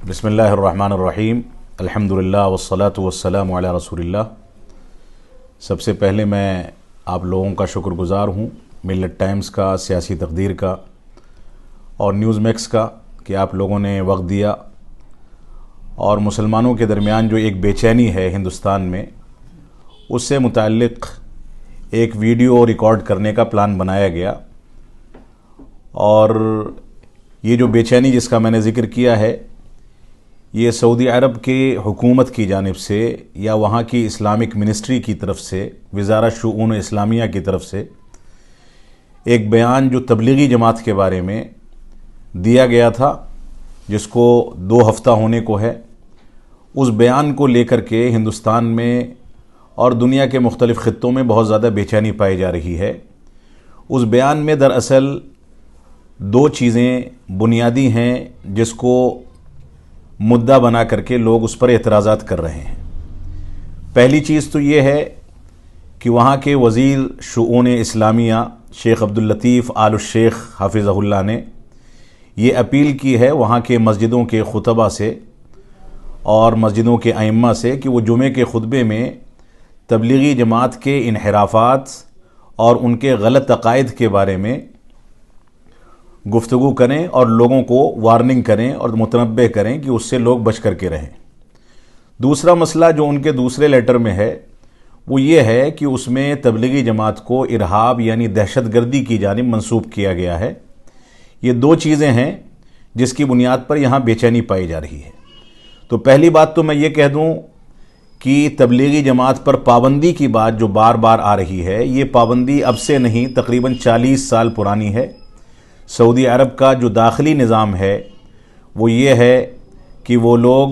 بسم اللہ الرحمن الرحیم، الحمدللہ والصلاة والسلام علی رسول اللہ۔ سب سے پہلے میں آپ لوگوں کا شکر گزار ہوں، ملت ٹائمز کا، سیاسی تقدیر کا اور نیوز میکس کا، کہ آپ لوگوں نے وقت دیا اور مسلمانوں کے درمیان جو ایک بے چینی ہے ہندوستان میں، اس سے متعلق ایک ویڈیو ریکارڈ کرنے کا پلان بنایا گیا۔ اور یہ جو بے چینی جس کا میں نے ذکر کیا ہے، یہ سعودی عرب کے حکومت کی جانب سے یا وہاں کی اسلامک منسٹری کی طرف سے، وزارت شؤون اسلامیہ کی طرف سے ایک بیان جو تبلیغی جماعت کے بارے میں دیا گیا تھا، جس کو 2 ہفتہ ہونے کو ہے۔ اس بیان کو لے کر کے ہندوستان میں اور دنیا کے مختلف خطوں میں بہت زیادہ بے چینی پائی جا رہی ہے۔ اس بیان میں دراصل 2 چیزیں بنیادی ہیں جس کو مدعا بنا کر کے لوگ اس پر اعتراضات کر رہے ہیں۔ پہلی چیز تو یہ ہے کہ وہاں کے وزیر شؤون اسلامیہ شیخ عبداللطیف آل الشیخ حفظہ اللہ نے یہ اپیل کی ہے وہاں کے مسجدوں کے خطبہ سے اور مسجدوں کے ائمہ سے کہ وہ جمعے کے خطبے میں تبلیغی جماعت کے انحرافات اور ان کے غلط عقائد کے بارے میں گفتگو کریں اور لوگوں کو وارننگ کریں اور متنبہ کریں کہ اس سے لوگ بچ کر کے رہیں۔ دوسرا مسئلہ جو ان کے دوسرے لیٹر میں ہے وہ یہ ہے کہ اس میں تبلیغی جماعت کو ارہاب یعنی دہشت گردی کی جانب منسوب کیا گیا ہے۔ یہ 2 چیزیں ہیں جس کی بنیاد پر یہاں بے چینی پائی جا رہی ہے۔ تو پہلی بات تو میں یہ کہہ دوں کہ تبلیغی جماعت پر پابندی کی بات جو بار بار آ رہی ہے، یہ پابندی اب سے نہیں، تقریباً 40 سال پرانی ہے۔ سعودی عرب کا جو داخلی نظام ہے وہ یہ ہے کہ وہ لوگ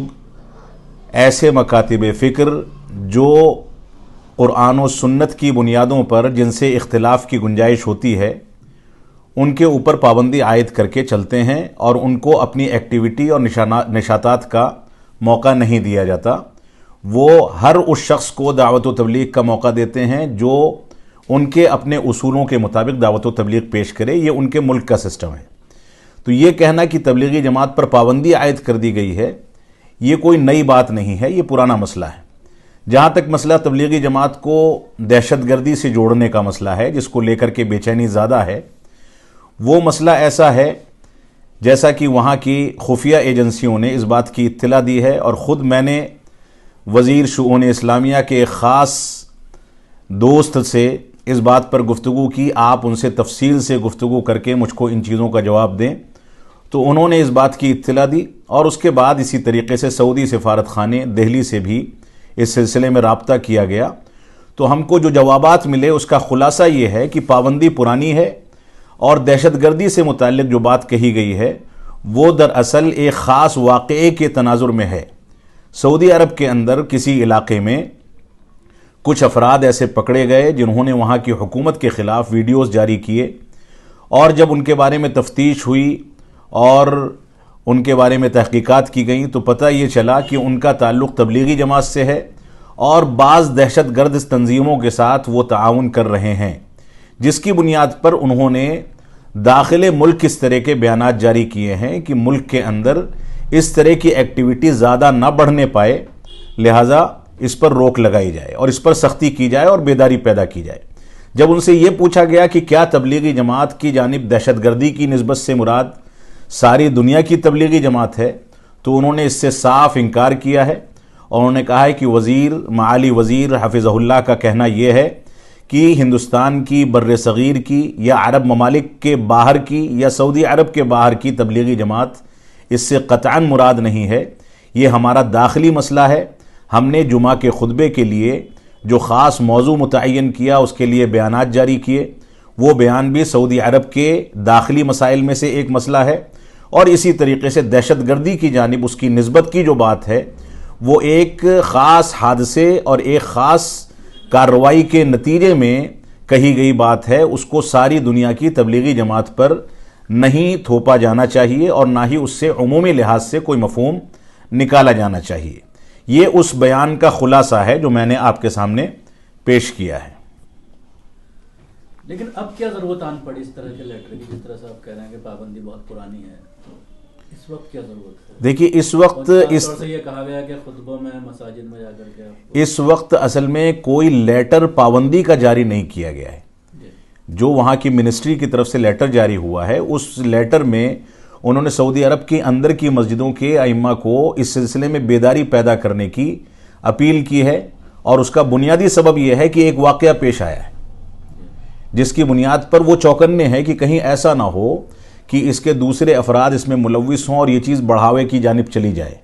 ایسے مکاتب فکر جو قرآن و سنت کی بنیادوں پر جن سے اختلاف کی گنجائش ہوتی ہے ان کے اوپر پابندی عائد کر کے چلتے ہیں اور ان کو اپنی ایکٹیویٹی اور نشاطات کا موقع نہیں دیا جاتا۔ وہ ہر اس شخص کو دعوت و تبلیغ کا موقع دیتے ہیں جو ان کے اپنے اصولوں کے مطابق دعوت و تبلیغ پیش کرے۔ یہ ان کے ملک کا سسٹم ہے۔ تو یہ کہنا کہ تبلیغی جماعت پر پابندی عائد کر دی گئی ہے، یہ کوئی نئی بات نہیں ہے، یہ پرانا مسئلہ ہے۔ جہاں تک مسئلہ تبلیغی جماعت کو دہشت گردی سے جوڑنے کا مسئلہ ہے، جس کو لے کر کے بے چینی زیادہ ہے، وہ مسئلہ ایسا ہے جیسا کہ وہاں کی خفیہ ایجنسیوں نے اس بات کی اطلاع دی ہے، اور خود میں نے وزیر شؤون اسلامیہ کے ایک خاص دوست سے اس بات پر گفتگو کی۔ آپ ان سے تفصیل سے گفتگو کر کے مجھ کو ان چیزوں کا جواب دیں، تو انہوں نے اس بات کی اطلاع دی، اور اس کے بعد اسی طریقے سے سعودی سفارت خانے دہلی سے بھی اس سلسلے میں رابطہ کیا گیا۔ تو ہم کو جو جوابات ملے اس کا خلاصہ یہ ہے کہ پابندی پرانی ہے، اور دہشت گردی سے متعلق جو بات کہی گئی ہے وہ دراصل ایک خاص واقعے کے تناظر میں ہے۔ سعودی عرب کے اندر کسی علاقے میں کچھ افراد ایسے پکڑے گئے جنہوں نے وہاں کی حکومت کے خلاف ویڈیوز جاری کیے، اور جب ان کے بارے میں تفتیش ہوئی اور ان کے بارے میں تحقیقات کی گئیں تو پتہ یہ چلا کہ ان کا تعلق تبلیغی جماعت سے ہے، اور بعض دہشت گرد تنظیموں کے ساتھ وہ تعاون کر رہے ہیں، جس کی بنیاد پر انہوں نے داخل ملک اس طرح کے بیانات جاری کیے ہیں کہ ملک کے اندر اس طرح کی ایکٹیویٹی زیادہ نہ بڑھنے پائے، لہٰذا اس پر روک لگائی جائے اور اس پر سختی کی جائے اور بیداری پیدا کی جائے۔ جب ان سے یہ پوچھا گیا کہ کیا تبلیغی جماعت کی جانب دہشت گردی کی نسبت سے مراد ساری دنیا کی تبلیغی جماعت ہے، تو انہوں نے اس سے صاف انکار کیا ہے، اور انہوں نے کہا ہے کہ معالی وزیر حفظہ اللہ کا کہنا یہ ہے کہ ہندوستان کی بر صغیر کی یا عرب ممالک کے باہر کی یا سعودی عرب کے باہر کی تبلیغی جماعت اس سے قطعاً مراد نہیں ہے، یہ ہمارا داخلی مسئلہ ہے۔ ہم نے جمعہ کے خطبے کے لیے جو خاص موضوع متعین کیا، اس کے لیے بیانات جاری کیے، وہ بیان بھی سعودی عرب کے داخلی مسائل میں سے ایک مسئلہ ہے، اور اسی طریقے سے دہشت گردی کی جانب اس کی نسبت کی جو بات ہے وہ ایک خاص حادثے اور ایک خاص کارروائی کے نتیجے میں کہی گئی بات ہے۔ اس کو ساری دنیا کی تبلیغی جماعت پر نہیں تھوپا جانا چاہیے، اور نہ ہی اس سے عمومی لحاظ سے کوئی مفہوم نکالا جانا چاہیے۔ یہ اس بیان کا خلاصہ ہے جو میں نے آپ کے سامنے پیش کیا ہے۔ لیکن اب کیا ضرورت آن پڑی اس طرح کے لیٹر کی، جس طرح سے آپ کہہ رہے ہیں کہ پابندی بہت پرانی ہے؟ اس وقت کیا ضرورت ہے؟ دیکھیے اس وقت یہ کہا گیا کہ خطبوں میں مساجد میں جا کر کے اس وقت اصل میں کوئی لیٹر پابندی کا جاری نہیں کیا گیا ہے. جو وہاں کی منسٹری کی طرف سے لیٹر جاری ہوا ہے اس لیٹر میں انہوں نے سعودی عرب کے اندر کی مسجدوں کے ائمہ کو اس سلسلے میں بیداری پیدا کرنے کی اپیل کی ہے، اور اس کا بنیادی سبب یہ ہے کہ ایک واقعہ پیش آیا ہے جس کی بنیاد پر وہ چوکنے ہیں کہ کہیں ایسا نہ ہو کہ اس کے دوسرے افراد اس میں ملوث ہوں اور یہ چیز بڑھاوے کی جانب چلی جائے،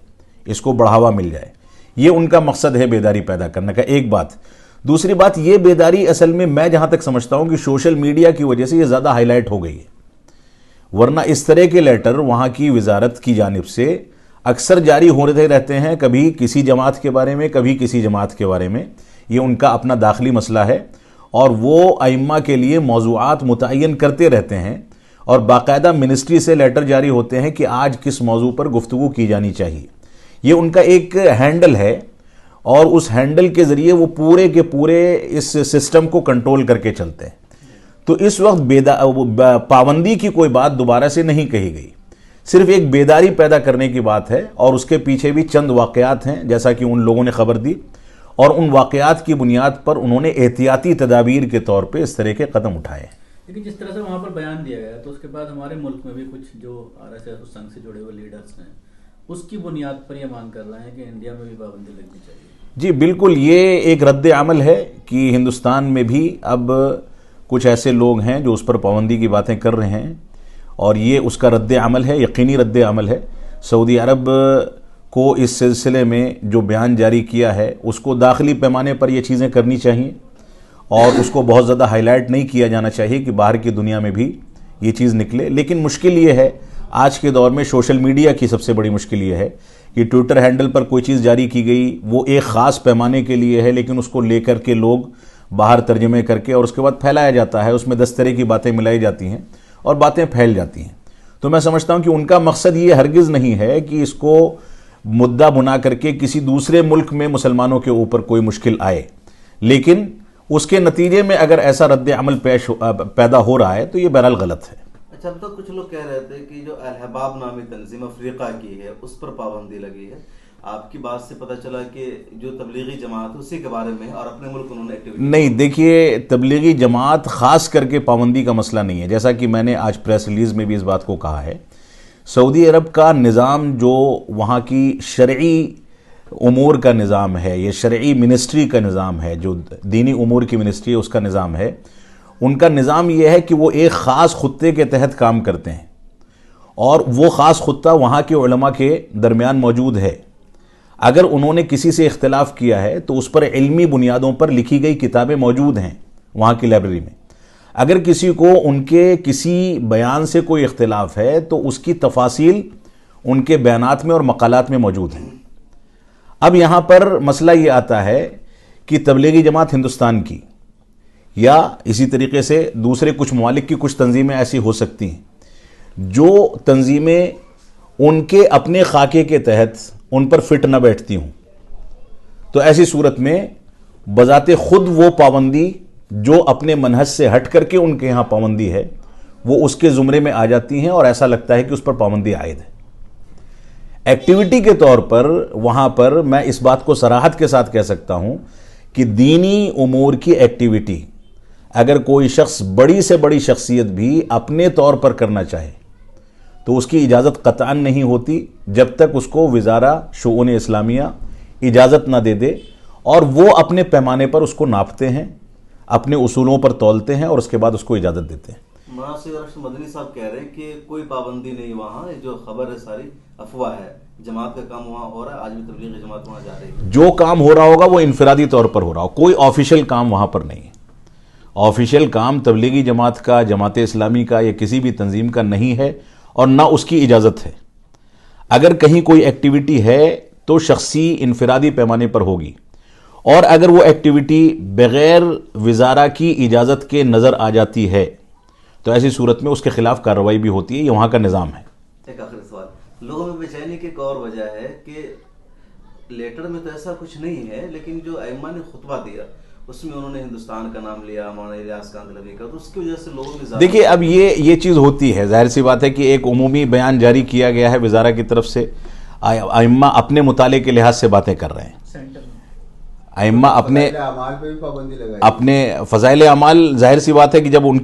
اس کو بڑھاوا مل جائے. یہ ان کا مقصد ہے بیداری پیدا کرنے کا. ایک بات. دوسری بات، یہ بیداری اصل میں جہاں تک سمجھتا ہوں کہ سوشل میڈیا کی وجہ سے یہ زیادہ ہائی لائٹ ہو گئی ہے، ورنہ اس طرح کے لیٹر وہاں کی وزارت کی جانب سے اکثر جاری ہوتے رہتے ہیں، کبھی کسی جماعت کے بارے میں کبھی کسی جماعت کے بارے میں. یہ ان کا اپنا داخلی مسئلہ ہے اور وہ ائمہ کے لیے موضوعات متعین کرتے رہتے ہیں، اور باقاعدہ منسٹری سے لیٹر جاری ہوتے ہیں کہ آج کس موضوع پر گفتگو کی جانی چاہیے. یہ ان کا ایک ہینڈل ہے، اور اس ہینڈل کے ذریعے وہ پورے کے پورے اس سسٹم کو کنٹرول کر کے چلتے ہیں. تو اس وقت پابندی کی کوئی بات دوبارہ سے نہیں کہی گئی، صرف ایک بیداری پیدا کرنے کی بات ہے، اور اس کے پیچھے بھی چند واقعات ہیں جیسا کہ ان لوگوں نے خبر دی، اور ان واقعات کی بنیاد پر انہوں نے احتیاطی تدابیر کے طور پہ اس طرح کے قدم اٹھائے. لیکن جس طرح سے وہاں پر بیان دیا گیا تو اس کے بعد ہمارے ملک میں بھی کچھ جو RSS سنگھ سے جڑے ہوئے لیڈرز ہیں اس کی بنیاد پر یہ مانگ کر رہے ہیں کہ انڈیا میں بھی پابندی لگنی چاہیے. جی بالکل، یہ ایک رد عمل ہے کہ ہندوستان میں بھی اب کچھ ایسے لوگ ہیں جو اس پر پابندی کی باتیں کر رہے ہیں، اور یہ اس کا رد عمل ہے، یقینی رد عمل ہے. سعودی عرب کو اس سلسلے میں جو بیان جاری کیا ہے اس کو داخلی پیمانے پر یہ چیزیں کرنی چاہیے، اور اس کو بہت زیادہ ہائی لائٹ نہیں کیا جانا چاہیے کہ باہر کی دنیا میں بھی یہ چیز نکلے. لیکن مشکل یہ ہے آج کے دور میں، سوشل میڈیا کی سب سے بڑی مشکل یہ ہے کہ ٹویٹر ہینڈل پر کوئی چیز جاری کی گئی، وہ ایک خاص پیمانے کے لیے ہے، لیکن اس کو لے کر کے لوگ باہر ترجمے کر کے اور اس کے بعد پھیلایا جاتا ہے، اس میں 10 طرح کی باتیں ملائی جاتی ہیں اور باتیں پھیل جاتی ہیں. تو میں سمجھتا ہوں کہ ان کا مقصد یہ ہرگز نہیں ہے کہ اس کو مدعا بنا کر کے کسی دوسرے ملک میں مسلمانوں کے اوپر کوئی مشکل آئے، لیکن اس کے نتیجے میں اگر ایسا رد عمل پیدا ہو رہا ہے تو یہ بہرحال غلط ہے. اچھا، اب تک کچھ لوگ کہہ رہے تھے کہ جو الحباب نامی تنظیم افریقہ کی ہے اس پر پابندی لگی ہے. آپ کی بات سے پتہ چلا کہ جو تبلیغی جماعت اسی کے بارے میں اور اپنے ملک انہوں نے ایکٹیویٹی نہیں. دیکھیے، تبلیغی جماعت خاص کر کے پابندی کا مسئلہ نہیں ہے، جیسا کہ میں نے آج پریس ریلیز میں بھی اس بات کو کہا ہے. سعودی عرب کا نظام جو وہاں کی شرعی امور کا نظام ہے، یہ شرعی منسٹری کا نظام ہے، جو دینی امور کی منسٹری ہے اس کا نظام ہے. ان کا نظام یہ ہے کہ وہ ایک خاص خطے کے تحت کام کرتے ہیں، اور وہ خاص خطہ وہاں کے علماء کے درمیان موجود ہے. اگر انہوں نے کسی سے اختلاف کیا ہے تو اس پر علمی بنیادوں پر لکھی گئی کتابیں موجود ہیں وہاں کی لائبریری میں. اگر کسی کو ان کے کسی بیان سے کوئی اختلاف ہے تو اس کی تفاصیل ان کے بیانات میں اور مقالات میں موجود ہیں. اب یہاں پر مسئلہ یہ آتا ہے کہ تبلیغی جماعت ہندوستان کی یا اسی طریقے سے دوسرے کچھ ممالک کی کچھ تنظیمیں ایسی ہو سکتی ہیں جو تنظیمیں ان کے اپنے خاکے کے تحت ان پر فٹ نہ بیٹھتی ہوں، تو ایسی صورت میں بذات خود وہ پابندی جو اپنے منہج سے ہٹ کر کے ان کے یہاں پابندی ہے وہ اس کے زمرے میں آ جاتی ہیں، اور ایسا لگتا ہے کہ اس پر پابندی عائد ہے. ایکٹیویٹی کے طور پر وہاں پر میں اس بات کو صراحت کے ساتھ کہہ سکتا ہوں کہ دینی امور کی ایکٹیویٹی اگر کوئی شخص بڑی سے بڑی شخصیت بھی اپنے طور پر کرنا چاہے تو اس کی اجازت قطعاً نہیں ہوتی جب تک اس کو وزارہ شؤون اسلامیہ اجازت نہ دے دے، اور وہ اپنے پیمانے پر اس کو ناپتے ہیں، اپنے اصولوں پر تولتے ہیں اور اس کے بعد اس کو اجازت دیتے ہیں. مولانا مدنی صاحب کہہ رہے ہیں کہ کوئی پابندی نہیں وہاں، جو خبر ہے ساری افواہ ہے، جماعت کا کام وہاں ہو رہا ہے، آج بھی تبلیغی جماعت وہاں جا رہی ہے. جو کام ہو رہا ہوگا وہ انفرادی طور پر ہو رہا ہو، کوئی آفیشیل کام وہاں پر نہیں ہے. آفیشیل کام تبلیغی جماعت کا، جماعت اسلامی کا یا کسی بھی تنظیم کا نہیں ہے، اور نہ اس کی اجازت ہے. اگر کہیں کوئی ایکٹیویٹی ہے تو شخصی انفرادی پیمانے پر ہوگی، اور اگر وہ ایکٹیویٹی بغیر وزارہ کی اجازت کے نظر آ جاتی ہے تو ایسی صورت میں اس کے خلاف کارروائی بھی ہوتی ہے. یہ وہاں کا نظام ہے. ایک آخری سوال، لوگوں میں بے چینی کی ایک اور وجہ ہے کہ لیٹر میں تو ایسا کچھ نہیں ہے، لیکن جو ائمہ نے خطبہ دیا اس میں انہوں نے ہندوستان کا نام لیا، مولانا الیاس کاندھلوی کا، تو اس کی وجہ سے لوگوں میں دیکھیے اب یہ چیز ہوتی ہے، ظاہر سی بات ہے کہ ایک عمومی بیان جاری کیا گیا ہے وزارہ کی طرف سے، ائمہ اپنے مطالعے کے لحاظ سے باتیں کر رہے ہیں، ائمہ اپنے فضائل اعمال، ظاہر سی بات ہے کہ جب ان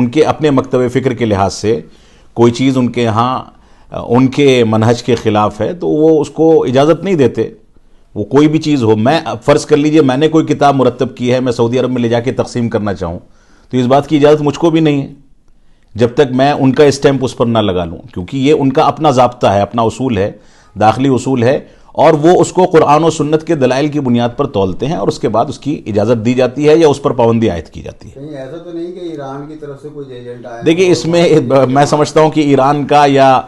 کے اپنے مکتب فکر کے لحاظ سے کوئی چیز ان کے ہاں ان کے منہج کے خلاف ہے تو وہ اس کو اجازت نہیں دیتے، وہ کوئی بھی چیز ہو. میں فرض کر لیجئے میں نے کوئی کتاب مرتب کی ہے، میں سعودی عرب میں لے جا کے تقسیم کرنا چاہوں تو اس بات کی اجازت مجھ کو بھی نہیں ہے جب تک میں ان کا اسٹیمپ اس پر نہ لگا لوں، کیونکہ یہ ان کا اپنا ضابطہ ہے، اپنا اصول ہے، داخلی اصول ہے، اور وہ اس کو قرآن و سنت کے دلائل کی بنیاد پر تولتے ہیں اور اس کے بعد اس کی اجازت دی جاتی ہے یا اس پر پابندی عائد کی جاتی ہے. کہیں ایسا تو نہیں کہ ایران کی طرف سے کوئی ایجنٹ آیا؟ دیکھیے اس میں میں سمجھتا ہوں کہ ایران کا یا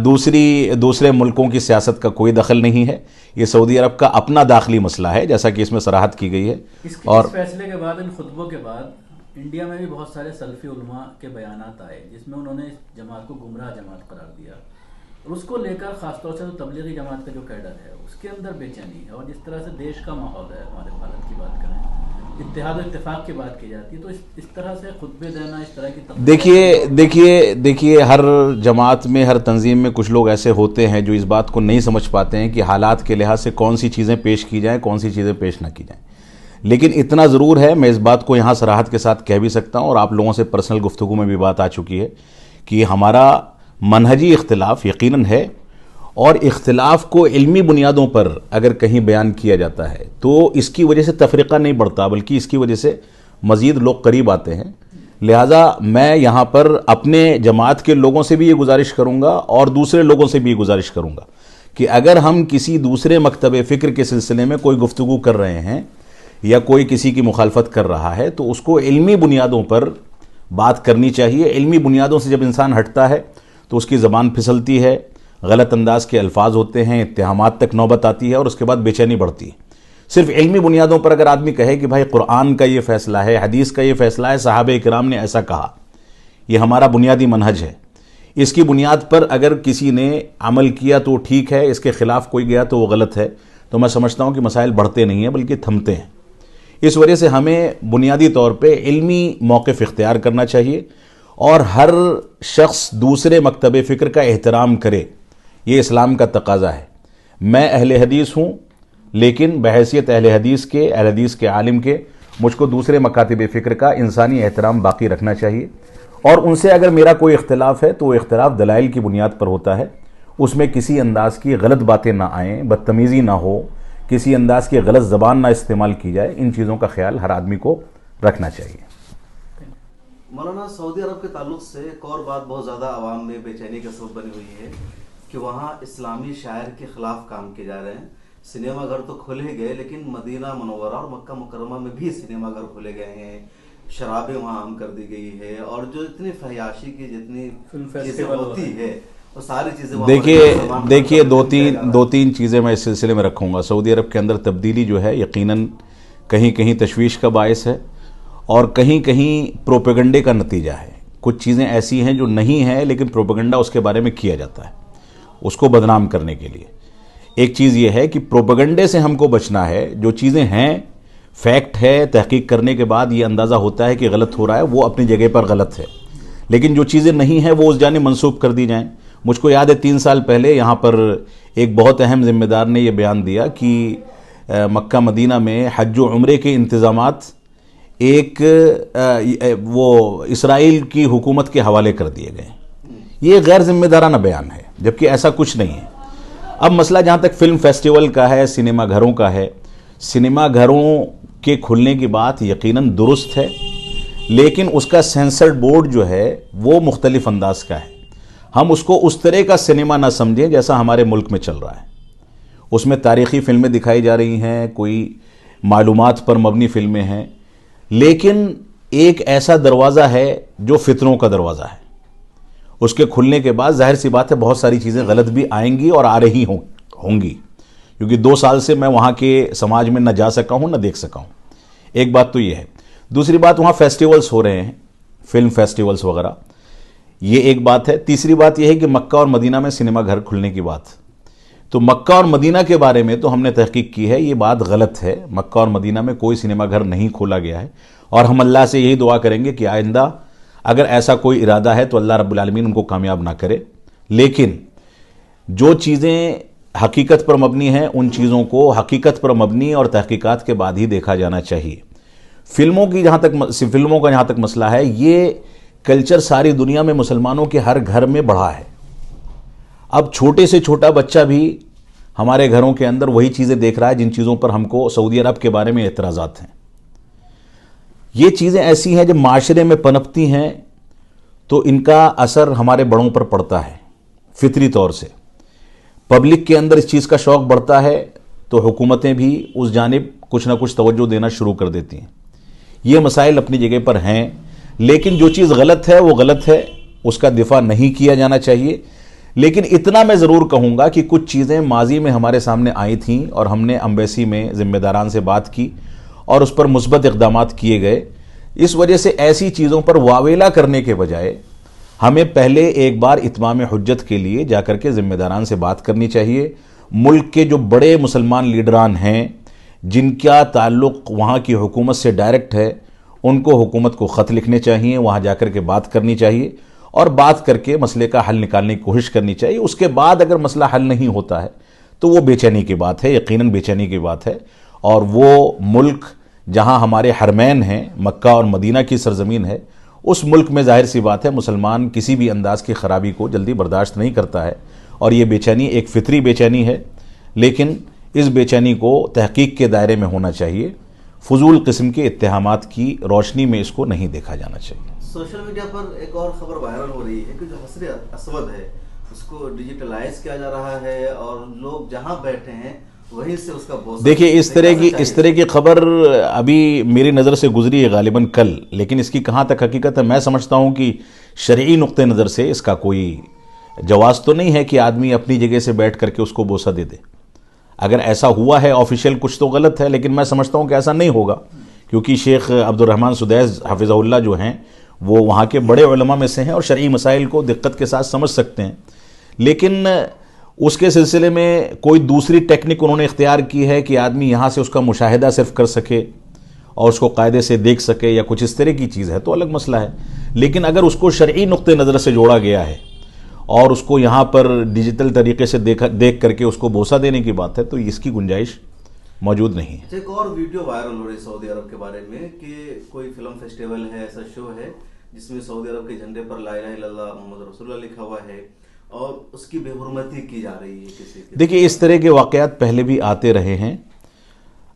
دوسرے ملکوں کی سیاست کا کوئی دخل نہیں ہے، یہ سعودی عرب کا اپنا داخلی مسئلہ ہے جیسا کہ اس میں صراحت کی گئی ہے. اور اس فیصلے کے بعد، ان خطبوں کے بعد، انڈیا میں بھی بہت سارے سلفی علماء کے بیانات آئے جس میں انہوں نے اس جماعت کو گمراہ جماعت قرار دیا، اور اس کو لے کر خاص طور سے تبلیغی جماعت کا جو کیڈر ہے اس کے اندر بے چینی ہے، اور جس طرح سے دیش کا ماحول ہے، ہمارے بھارت کی بات کریں، اتحاد و اتفاق کی بات کی جاتی ہے، تو اس طرح سے خطبے دینا، اس طرح کی دیکھیے ہر جماعت میں، ہر تنظیم میں کچھ لوگ ایسے ہوتے ہیں جو اس بات کو نہیں سمجھ پاتے ہیں کہ حالات کے لحاظ سے کون سی چیزیں پیش کی جائیں، کون سی چیزیں پیش نہ کی جائیں. لیکن اتنا ضرور ہے، میں اس بات کو یہاں صراحت کے ساتھ کہہ بھی سکتا ہوں، اور آپ لوگوں سے پرسنل گفتگو میں بھی بات آ چکی ہے کہ ہمارا منہجی اختلاف یقیناً ہے، اور اختلاف کو علمی بنیادوں پر اگر کہیں بیان کیا جاتا ہے تو اس کی وجہ سے تفریقہ نہیں بڑھتا، بلکہ اس کی وجہ سے مزید لوگ قریب آتے ہیں. لہٰذا میں یہاں پر اپنے جماعت کے لوگوں سے بھی یہ گزارش کروں گا اور دوسرے لوگوں سے بھی یہ گزارش کروں گا کہ اگر ہم کسی دوسرے مکتب فکر کے سلسلے میں کوئی گفتگو کر رہے ہیں یا کوئی کسی کی مخالفت کر رہا ہے تو اس کو علمی بنیادوں پر بات کرنی چاہیے. علمی بنیادوں سے جب انسان ہٹتا ہے تو اس کی زبان پھسلتی ہے، غلط انداز کے الفاظ ہوتے ہیں، اتہامات تک نوبت آتی ہے اور اس کے بعد بے چینی بڑھتی ہے. صرف علمی بنیادوں پر اگر آدمی کہے کہ بھائی قرآن کا یہ فیصلہ ہے، حدیث کا یہ فیصلہ ہے، صحابہ کرام نے ایسا کہا، یہ ہمارا بنیادی منہج ہے، اس کی بنیاد پر اگر کسی نے عمل کیا تو ٹھیک ہے، اس کے خلاف کوئی گیا تو وہ غلط ہے، تو میں سمجھتا ہوں کہ مسائل بڑھتے نہیں ہیں بلکہ تھمتے ہیں. اس وجہ سے ہمیں بنیادی طور پہ علمی موقف اختیار کرنا چاہیے اور ہر شخص دوسرے مکتب فکر کا احترام کرے، یہ اسلام کا تقاضا ہے. میں اہل حدیث ہوں، لیکن بحیثیت اہل حدیث کے عالم کے مجھ کو دوسرے مکاتب فکر کا انسانی احترام باقی رکھنا چاہیے، اور ان سے اگر میرا کوئی اختلاف ہے تو وہ اختلاف دلائل کی بنیاد پر ہوتا ہے، اس میں کسی انداز کی غلط باتیں نہ آئیں، بدتمیزی نہ ہو، کسی انداز کی غلط زبان نہ استعمال کی جائے. ان چیزوں کا خیال ہر آدمی کو رکھنا چاہیے. مولانا، سعودی عرب کے تعلق سے ایک اور بات بہت زیادہ عوام میں بے چینی کا سبب بنی ہوئی ہے کہ وہاں اسلامی شاعر کے خلاف کام کیے جا رہے ہیں. سنیما گھر تو کھولے گئے، لیکن مدینہ منورہ اور مکہ مکرمہ میں بھی سنیما گھر کھولے گئے ہیں، شرابیں وہاں عام کر دی گئی ہے، اور جو اتنی فحیاشی کی جتنی چیزیں ہوتی ہے وہ ساری چیزیں دیکھیے دو تین چیزیں میں اس سلسلے میں رکھوں گا. سعودی عرب کے اندر تبدیلی جو ہے یقیناً کہیں کہیں تشویش کا باعث ہے اور کہیں کہیں پروپیگنڈے کا نتیجہ ہے. کچھ چیزیں ایسی ہیں جو نہیں ہیں لیکن پروپیگنڈا اس کے بارے میں کیا جاتا ہے اس کو بدنام کرنے کے لیے. ایک چیز یہ ہے کہ پروپیگنڈے سے ہم کو بچنا ہے. جو چیزیں ہیں فیکٹ ہے، تحقیق کرنے کے بعد یہ اندازہ ہوتا ہے کہ غلط ہو رہا ہے، وہ اپنی جگہ پر غلط ہے، لیکن جو چیزیں نہیں ہیں وہ اس جانب منسوب کر دی جائیں. مجھ کو یاد ہے 3 سال پہلے یہاں پر ایک بہت اہم ذمہ دار نے یہ بیان دیا کہ مکہ مدینہ میں حج و عمرے کے انتظامات وہ اسرائیل کی حکومت کے حوالے کر دیے گئے. یہ غیر ذمہ دارانہ بیان ہے، جبکہ ایسا کچھ نہیں ہے. اب مسئلہ جہاں تک فلم فیسٹیول کا ہے، سنیما گھروں کا ہے، سنیما گھروں کے کھلنے کی بات یقیناً درست ہے، لیکن اس کا سینسرڈ بورڈ جو ہے وہ مختلف انداز کا ہے. ہم اس کو اس طرح کا سنیما نہ سمجھیں جیسا ہمارے ملک میں چل رہا ہے. اس میں تاریخی فلمیں دکھائی جا رہی ہیں، کوئی معلومات پر مبنی فلمیں ہیں، لیکن ایک ایسا دروازہ ہے جو فتنوں کا دروازہ ہے. اس کے کھلنے کے بعد ظاہر سی بات ہے بہت ساری چیزیں غلط بھی آئیں گی اور آ رہی ہوں گی، کیونکہ 2 سال سے میں وہاں کے سماج میں نہ جا سکا ہوں نہ دیکھ سکا ہوں. ایک بات تو یہ ہے. دوسری بات وہاں فیسٹیولز ہو رہے ہیں، فلم فیسٹیولز وغیرہ، یہ ایک بات ہے. تیسری بات یہ ہے کہ مکہ اور مدینہ میں سنیما گھر کھلنے کی بات، تو مکہ اور مدینہ کے بارے میں تو ہم نے تحقیق کی ہے، یہ بات غلط ہے. مکہ اور مدینہ میں کوئی سنیما گھر نہیں کھولا گیا ہے، اور ہم اللہ سے یہی دعا کریں گے کہ آئندہ اگر ایسا کوئی ارادہ ہے تو اللہ رب العالمین ان کو کامیاب نہ کرے. لیکن جو چیزیں حقیقت پر مبنی ہیں ان چیزوں کو حقیقت پر مبنی اور تحقیقات کے بعد ہی دیکھا جانا چاہیے. فلموں کا جہاں تک مسئلہ ہے، یہ کلچر ساری دنیا میں مسلمانوں کے ہر گھر میں بڑھا ہے. اب چھوٹے سے چھوٹا بچہ بھی ہمارے گھروں کے اندر وہی چیزیں دیکھ رہا ہے جن چیزوں پر ہم کو سعودی عرب کے بارے میں اعتراضات ہیں. یہ چیزیں ایسی ہیں جب معاشرے میں پنپتی ہیں تو ان کا اثر ہمارے بڑوں پر پڑتا ہے فطری طور سے. پبلک کے اندر اس چیز کا شوق بڑھتا ہے تو حکومتیں بھی اس جانب کچھ نہ کچھ توجہ دینا شروع کر دیتی ہیں. یہ مسائل اپنی جگہ پر ہیں، لیکن جو چیز غلط ہے وہ غلط ہے، اس کا دفاع نہیں کیا جانا چاہیے. لیکن اتنا میں ضرور کہوں گا کہ کچھ چیزیں ماضی میں ہمارے سامنے آئی تھیں اور ہم نے امبیسی میں ذمہ داران سے بات کی اور اس پر مثبت اقدامات کیے گئے. اس وجہ سے ایسی چیزوں پر واویلا کرنے کے بجائے ہمیں پہلے ایک بار اتمام حجت کے لیے جا کر کے ذمہ داران سے بات کرنی چاہیے. ملک کے جو بڑے مسلمان لیڈران ہیں جن کا تعلق وہاں کی حکومت سے ڈائریکٹ ہے، ان کو حکومت کو خط لکھنے چاہیے، وہاں جا کر کے بات کرنی چاہیے اور بات کر کے مسئلے کا حل نکالنے کی کوشش کرنی چاہیے. اس کے بعد اگر مسئلہ حل نہیں ہوتا ہے تو وہ بے چینی کی بات ہے، یقیناً بے چینی کی بات ہے. اور وہ ملک جہاں ہمارے حرمین ہیں، مکہ اور مدینہ کی سرزمین ہے، اس ملک میں ظاہر سی بات ہے مسلمان کسی بھی انداز کی خرابی کو جلدی برداشت نہیں کرتا ہے، اور یہ بے چینی ایک فطری بے چینی ہے. لیکن اس بے چینی کو تحقیق کے دائرے میں ہونا چاہیے. فضول قسم کے اتہامات کی روشنی میں اس کو نہیں دیکھا جانا چاہیے. سوشل میڈیا پر ایک اور خبر وائرل ہو رہی ہے کہ جو حسر اسود ہے اس کو ڈیجیٹلائز کیا جا رہا ہے اور لوگ جہاں بیٹھے ہیں وہیں سے اس کا بوسہ. دیکھیے اس طرح کی خبر ابھی میری نظر سے گزری ہے غالباً کل، لیکن اس کی کہاں تک حقیقت ہے میں سمجھتا ہوں کہ شرعی نقطہ نظر سے اس کا کوئی جواز تو نہیں ہے کہ آدمی اپنی جگہ سے بیٹھ کر کے اس کو بوسہ دے دے. اگر ایسا ہوا ہے آفیشیل کچھ تو غلط ہے، لیکن میں سمجھتا ہوں کہ ایسا نہیں ہوگا، کیونکہ شیخ عبد الرحمن سدیس حفظہ اللہ جو ہیں وہ وہاں کے بڑے علماء میں سے ہیں اور شرعی مسائل کو دقت کے ساتھ سمجھ سکتے ہیں. لیکن اس کے سلسلے میں کوئی دوسری ٹیکنک انہوں نے اختیار کی ہے کہ آدمی یہاں سے اس کا مشاہدہ صرف کر سکے اور اس کو قاعدے سے دیکھ سکے یا کچھ اس طرح کی چیز ہے تو الگ مسئلہ ہے. لیکن اگر اس کو شرعی نقطہ نظر سے جوڑا گیا ہے اور اس کو یہاں پر ڈیجیٹل طریقے سے دیکھ کر کے اس کو بوسہ دینے کی بات ہے تو اس کی گنجائش موجود نہیں ہے. ایک اور ویڈیو وائرل ہو رہی ہے سعودی عرب کے بارے میں کہ کوئی فلم فیسٹیول ہے، ایسا شو ہے جس میں سعودی عرب کے جھنڈے پر لا الہ الا اللہ محمد رسول اللہ لکھا ہوا ہے اور اس کی بے حرمتی کی جا رہی ہے کسی کی. دیکھیے اس طرح کے واقعات پہلے بھی آتے رہے ہیں،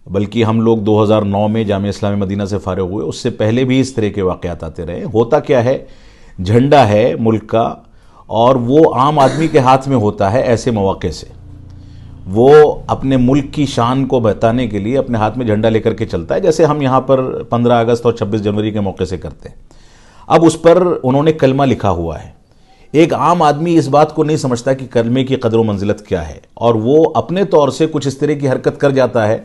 بلکہ ہم لوگ 2009 میں جامعہ اسلامیہ مدینہ سے فارغ ہوئے، اس سے پہلے بھی اس طرح کے واقعات آتے رہے. ہوتا کیا ہے، جھنڈا ہے ملک کا اور وہ عام آدمی کے ہاتھ میں ہوتا ہے. ایسے مواقع سے وہ اپنے ملک کی شان کو بتانے کے لیے اپنے ہاتھ میں جھنڈا لے کر کے چلتا ہے، جیسے ہم یہاں پر 15 اگست اور 26 جنوری کے موقع سے کرتے ہیں. اب اس پر انہوں نے کلمہ لکھا ہوا ہے. ایک عام آدمی اس بات کو نہیں سمجھتا کہ کلمے کی قدر و منزلت کیا ہے، اور وہ اپنے طور سے کچھ اس طرح کی حرکت کر جاتا ہے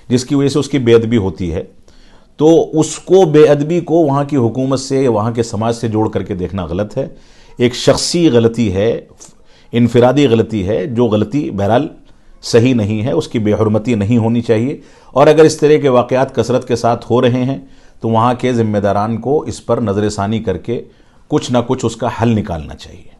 جس کی وجہ سے اس کی بے ادبی ہوتی ہے. تو اس کو بے ادبی کو وہاں کی حکومت سے یا وہاں کے سماج سے جوڑ کر کے دیکھنا غلط ہے. ایک شخصی غلطی ہے، انفرادی غلطی ہے، جو غلطی بہرحال صحیح نہیں ہے، اس کی بے حرمتی نہیں ہونی چاہیے. اور اگر اس طرح کے واقعات کثرت کے ساتھ ہو رہے ہیں تو وہاں کے ذمہ داران کو اس پر نظر ثانی کر کے کچھ نہ کچھ اس کا حل نکالنا چاہیے.